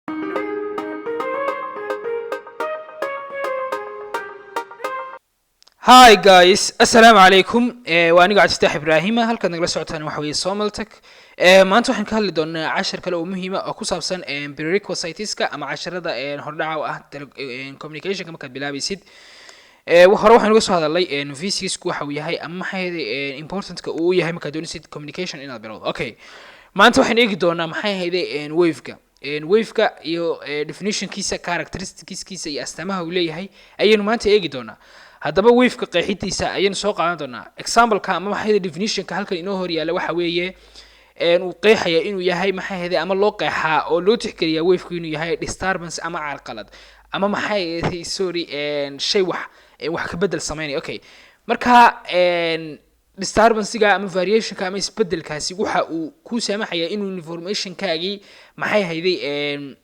Hi guys, assalaamu calaykum. Waa aniga Cabditax Ibraahim halkaad nagala socotaan waxa weeye Somaltech. Maanta waxaan ka hadli doonaa cashar kale oo muhiim ah oo ku saabsan prerequisiteska ama casharada hordhaca u ah communication markaad bilaabaysid. Hore waxaan uga soo hadalnay physics-ku waxa uu yahay ama maxay important-ka uu yahay markaad doonaysid communication inaad bilowdo. Okay. Maanta waxaan eegi doonaa maxay ahayd wave-ka. Wave-ka iyo definition-kiisa, characteristics-kiisa iyo astaamaha uu leeyahay ayaynu maanta eegi doonaa. haddaba wave-ka qeexidiisa ayaynu soo qaadan doonaa. Example-ka ama maxay definition-ka halkan inoo hor yaala waxa weeye uu qeexaya inuu yahay maxay ama loo qeexaa oo loo tixgeliyaa wave-ku inuu yahay disturbance ama carqalad ama maxay shay wax ka bedel sameynaya. Okay. Marka disturbance-ga ama variation-ka ama isbedelkaasi waxa uu ku saamaxaya inuu information-kaagii maxay hayday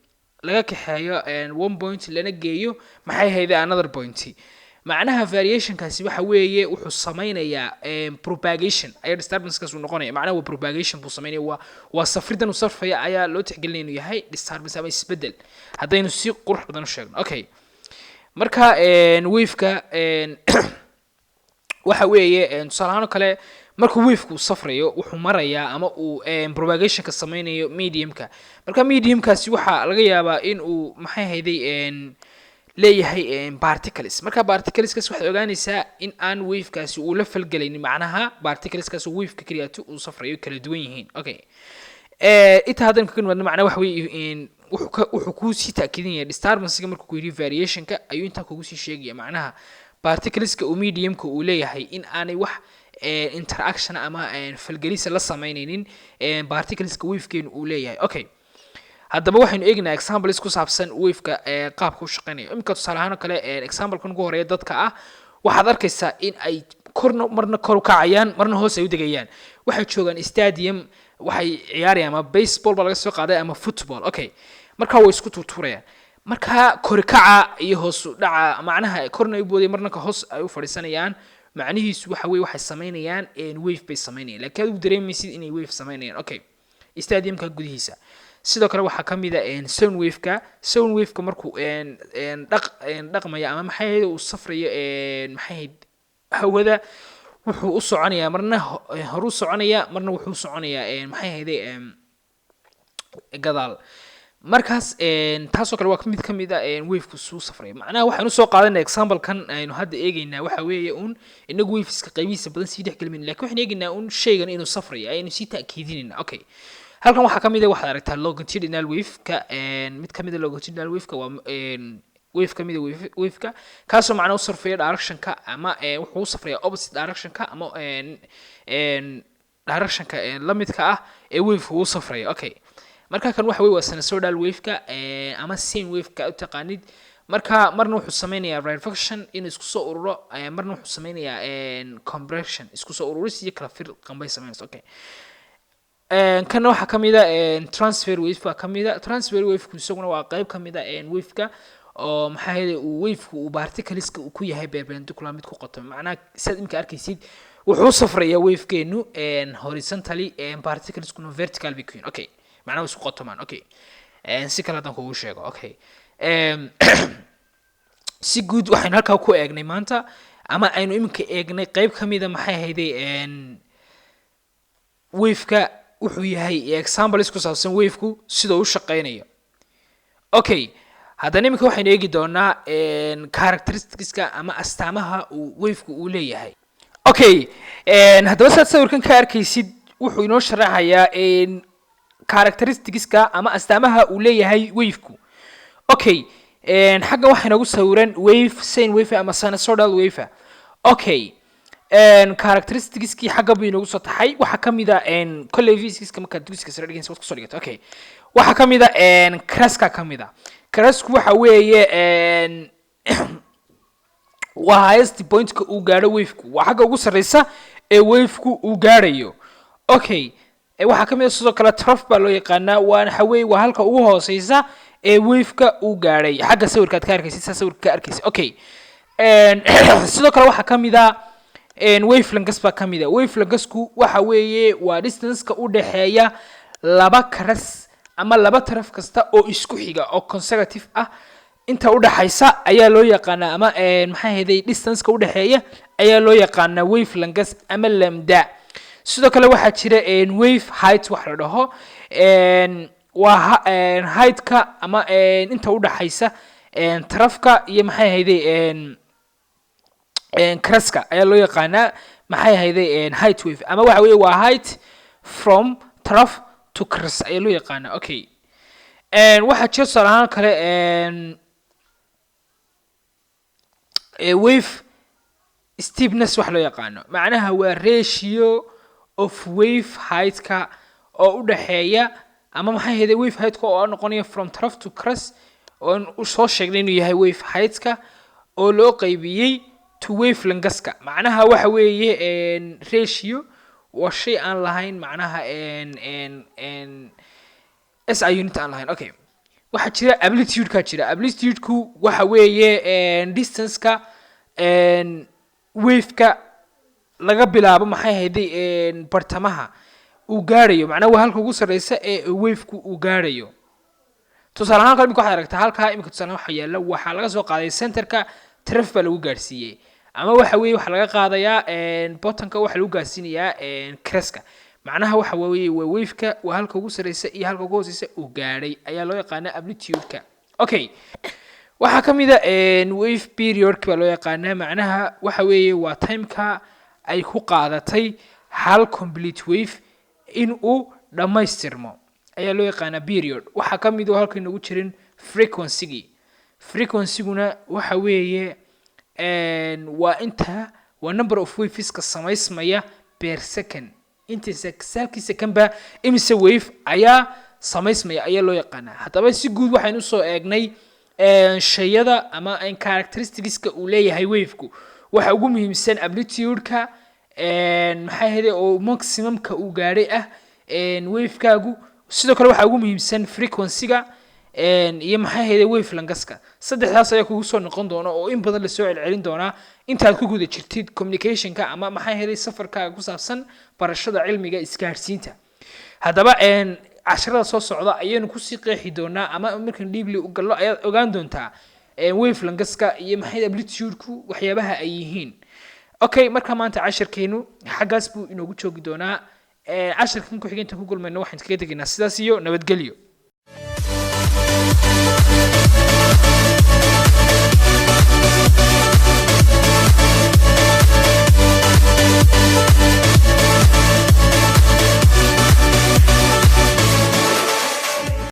laga kaxeeyo one point lana geeyo maxay hayday another point. macnaha variation-kaasi waxa weeye wuxuu sameynayaa propagation ayaa disturbance-kaas uu noqonaya. macnaha waa propagation buu sameynaya, waa safridan uu safraya ayaa loo tixgelinaya inuu yahay disturbance ama isbedel haddaynu si qurux badan u sheegno. Okay. marka wave-ka waxa weeye tusaale ahaan kale markuu wave-ku safrayo wuxuu marayaa ama uu propagation-ka sameynayo medium-ka. marka medium-kaasi waxa laga yaabaa in uu maxay hayday leeyahay particles. marka particleskaas waxay ogaanaysaa in aan wave-kaasi uu la falgalaynin, macnaha particleskaas wave-ka kaliyaatu uu safrayo kala duwan yihiin. Okay. inta hadan ka nimaadna macnaha waxa weeye wuxuu ku sii taakidinaya disturbance-ga markuu ku yiri variation-ka ayuu inta kugu sii sheegaya macnaha particleska uu medium-ka uu leeyahay in aanay wax interaction ama falgalisa la sameynaynin particleska wave-keenu uu leeyahay. Okay. haddaba waxaynu eegnaa examples ku saabsan wave-ka qaabka u shaqeynayo. imika tusaale ahaan kale example-kan ugu horeeya dadka ah waxaad arkaysaa in ay marna kor u kacayaan marna hoos ay u degayaan. waxay joogaan stadium waxay ciyaarayaan ama baseball baa laga soo qaaday ama football. Okay. marka way isku tuurayaan. marka kor kaca iyo hoos u dhaca macnaha korna ay boodayaan marna ka hoos ay u fadhiisanayaan macnihiisu waxa weeye waxay sameynayaan wave bay sameynayaan laakiin aad u dareemaysid inay wave sameynayaan. Okay. stadium-ka gudihiisa sidoo kale waxaa ka mid ah sound wave-ka markuu dhaqmaya ama maxay uu safrayo maxay hawada wuxuu u soconayaa marna hor u soconaya marna wuxuu soconayaa maxay hayday gadaal. markaas taasoo kale waa mid ka mid ah wave-ku soo safray. macnaha waxaan u soo qaadanay example-kan aynu hadda eegaynaa waxa weeye inagu waves-ka qaybihiisa badan sii dhex gelmin laakiin waxaan eegaynaa shaygan inuu safrayo aynu sii taakiidinayna. Okay. halkan waxaa ka mid ah waxaad aragtaa longitudinal wave-ka mid ka mid ah longitudinal wave-ka waa wave ka mid ah wave-ka kaasoo macnaha u safraya direction-ka ama wuxuu u safrayaa opposite direction-ka ama direction-ka la midka ah wave-ku u safrayo. Okay. marka kan waxa weeye waa sinusoidal wave-ka ama sine wave-ka u taqaanid. marka marna wuxuu sameynayaa reflection in isku soo ururo marna wuxuu sameynayaa compression isku soo ururis iyo kala fir qambay sameynayso. Okay. kana waxa ka mid ah transfer wave-ka ka mid ah transfer wave-ku isaguna waa qayb ka mid ah wave-ka oo maxay ahayd wave-ku uu particleska uu ku yahay perpendicular mid ku qoto. macnaha sidaad imka arkaysid wuxuu safrayaa wave-keenu horizontally particleskuna vertical bay ku yihiin. Okay. macnaha isku qotomaan. Okay. si kale hadan kugu sheego. Okay. si guud waxaynu halkaa ku eegnay maanta ama aynu iminka eegnay qayb ka mid ah maxay ahayd wave-ka wuxuu yahay examples ku saabsan wave-ku sida uu shaqeynayo. Okay. haddana iminka waxaynu eegi doonaa characteristics-ka ama astaamaha uu wave-ku uu leeyahay. Okay. haddaba saad sawirkan ka arkaysid wuxuu inoo sharaxayaa characteristics-ka ama astaamaha uu leeyahay wave-ku. Okay. xagga waxaa nagu sawiran wave sine wave ama sinusoidal wave. Okay. characteristics-kii xagga buu inoogu soo taxay waxaa ka mid ah kolley physics-ka markaad dugsiga sare dhigaysa waad ku soo dhigato. Okay. waxaa ka mid ah crest-ka ka mid ah. crest-ku waxa weeye waa highest point-ka uu gaadho wave-ku waa xagga ugu sarreysa ee wave-ku uu gaadhayo. Okay. waxaa ka mid ah sidoo kale trough baa loo yaqaanaa waxa weeye waa halka ugu hooseysa ee wave-ka uu gaadhay xagga sawirkaad ka arkaysid saa sawirka ka arkaysid. Okay. sidoo kale waxaa ka mid ah wavelengths baa ka mid ah. wavelengthsku waxa weeye waa distance-ka u dhaxeeya laba crest ama laba taraf kasta oo isku xiga oo consecutive ah inta u dhaxaysa ayaa loo yaqaanaa ama maxay ahayd distance-ka u dhaxeeya ayaa loo yaqaanaa wave length ama lambda. sidoo kale waxaa jira wave height wax la dhaho waa height-ka ama inta u dhaxaysa tarafka iyo maxay ahayd crest-ka ayaa loo yaqaanaa maxay ahayd height wave ama waxa weeye waa height from taraf to crest ayaa loo yaqaanaa. okay waxaa jira tusaale ahaan kale wave steepness wax loo yaqaano macnaha waa ratio of wave height-ka oo u dhaxeeya ama maxay ahayd wave height-ka oo noqonaya from trough to crest oo soo sheegnay inuu yahay wave height-ka oo loo qaybiyey to wave length-ka. macnaha waxa weeye ratio waa shay aan lahayn macnaha SI unit aan lahayn. okay waxaa jira amplitude-ka jira amplitude-ku waxa weeye distance-ka wave-ka laga bilaabo maxay ahayd bartamaha uu gaarayo macnaha waa halka ugu sareysa ee wave-ku uu gaarayo. tusaale ahaan imika waxaad aragtaa halkaa imika tusaale waxa yaala waxaa laga soo qaaday centerka taraf baa lagu gaarsiiyey ama waxa weeye waxa laga qaadayaa bottom-ka waxa lagu gaarsiinayaa crest-ka macnaha waxa weeye waa wave-ka waa halka ugu sareysa iyo halka ugu hooseysa uu gaaray ayaa loo yaqaanaa amplitude-ka. okay waxaa ka mid ah wave period-ka baa loo yaqaanaa macnaha waxa weeye waa time-ka ay ku qaadatay hal complete wave in uu dhammaystirmo ayaa loo yaqaanaa period. waxaa ka mid ah halka inagu jirin frequency-guna waxa weeye waa inta waa number of waves-ka samaysmaya per second inta second ba imise wave ayaa samaysmaya ayaa loo yaqaanaa. haddaba si guud waxaynu soo eegnay shayada ama characteristics-ka uu leeyahay wave-ku waxa ugu muhiimsan amplitude-ka maxay ahayd oo maximum-ka uu gaaray ah wave-kaagu. sidoo kale waxa ugu muhiimsan frequency-ga iyo maxay ahayd wave length-ka. saddexdaas ayaa kugu soo noqon doona oo in badan la soo celcelin doona intaad ku guda jirtid communication-ka ama maxay ahayd safarkaaga ku saabsan barashada cilmiga isgaarsiinta. haddaba casharada soo socda ayaynu kusii qeexi doonaa ama markaan deeply u gallo ayaad ogaan doontaa wave length-ka iyo maxay amplitude-ku waxyaabaha ay yihiin. okay marka maanta casharkeenu xaggaas buu inoogu joogi doonaa. casharkan ku xigeentan ku kulmayno waxaan kaga tegaynaa sidaas iyo nabadgelyo.